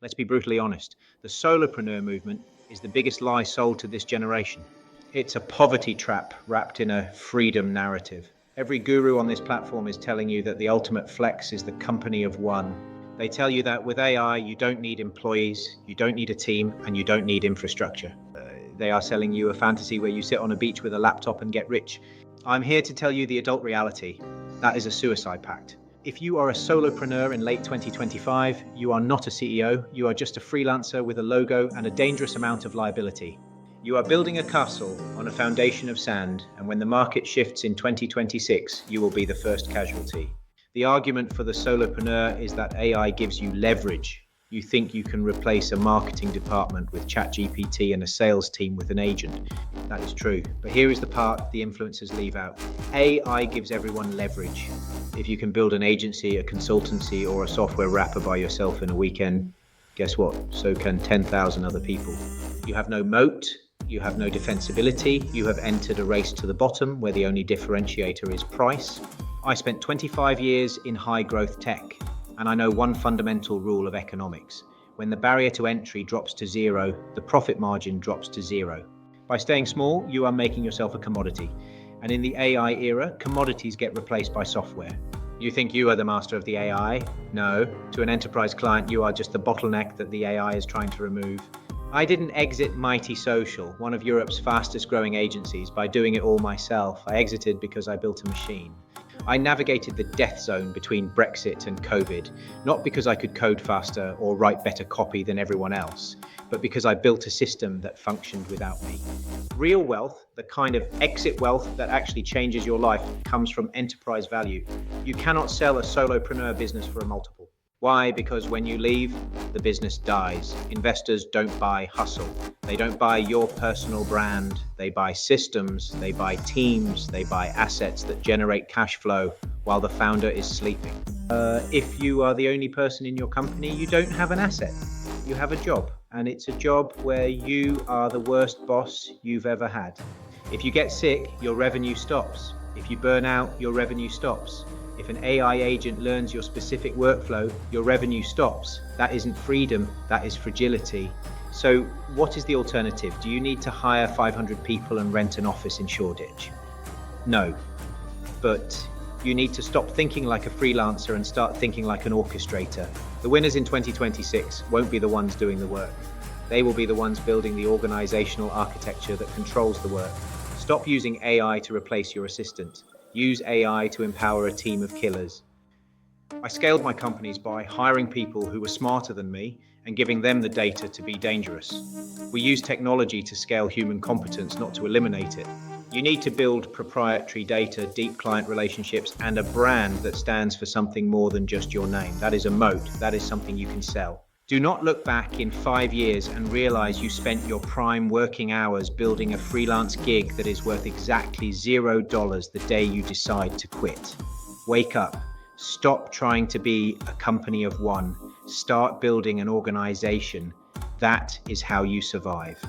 Let's be brutally honest. The solopreneur movement is the biggest lie sold to this generation. It's a poverty trap wrapped in a freedom narrative. Every guru on this platform is telling you that the ultimate flex is the company of one. They tell you that with AI, you don't need employees, you don't need a team, and you don't need infrastructure. They are selling you a fantasy where you sit on a beach with a laptop and get rich. I'm here to tell you the adult reality. That is a suicide pact. If you are a solopreneur in late 2025, you are not a CEO, you are just a freelancer with a logo and a dangerous amount of liability. You are building a castle on a foundation of sand, and when the market shifts in 2026, you will be the first casualty. The argument for the solopreneur is that AI gives you leverage. You think you can replace a marketing department with ChatGPT and a sales team with an agent. That is true. But here is the part the influencers leave out. AI gives everyone leverage. If you can build an agency, a consultancy, or a software wrapper by yourself in a weekend, guess what? So can 10,000 other people. You have no moat. You have no defensibility. You have entered a race to the bottom where the only differentiator is price. I spent 25 years in high growth tech, and I know one fundamental rule of economics. When the barrier to entry drops to zero, the profit margin drops to zero. By staying small, you are making yourself a commodity. And in the AI era, commodities get replaced by software. You think you are the master of the AI? No. To an enterprise client, you are just the bottleneck that the AI is trying to remove. I didn't exit Mighty Social, one of Europe's fastest growing agencies, by doing it all myself. I exited because I built a machine. I navigated the death zone between Brexit and COVID, not because I could code faster or write better copy than everyone else, but because I built a system that functioned without me. Real wealth, the kind of exit wealth that actually changes your life, comes from enterprise value. You cannot sell a solopreneur business for a multiple. Why? Because when you leave, the business dies. Investors don't buy hustle. They don't buy your personal brand. They buy systems, they buy teams, they buy assets that generate cash flow while the founder is sleeping. If you are the only person in your company, you don't have an asset. You have a job, and it's a job where you are the worst boss you've ever had. If you get sick, your revenue stops. If you burn out, your revenue stops. If an AI agent learns your specific workflow, your revenue stops. That isn't freedom, that is fragility. So what is the alternative? Do you need to hire 500 people and rent an office in Shoreditch? No. But you need to stop thinking like a freelancer and start thinking like an orchestrator. The winners in 2026 won't be the ones doing the work. They will be the ones building the organizational architecture that controls the work. Stop using AI to replace your assistant. Use AI to empower a team of killers. I scaled my companies by hiring people who were smarter than me and giving them the data to be dangerous. We use technology to scale human competence, not to eliminate it. You need to build proprietary data, deep client relationships, and a brand that stands for something more than just your name. That is a moat. That is something you can sell. Do not look back in 5 years and realize you spent your prime working hours building a freelance gig that is worth exactly $0 the day you decide to quit. Wake up. Stop trying to be a company of one. Start building an organization. That is how you survive.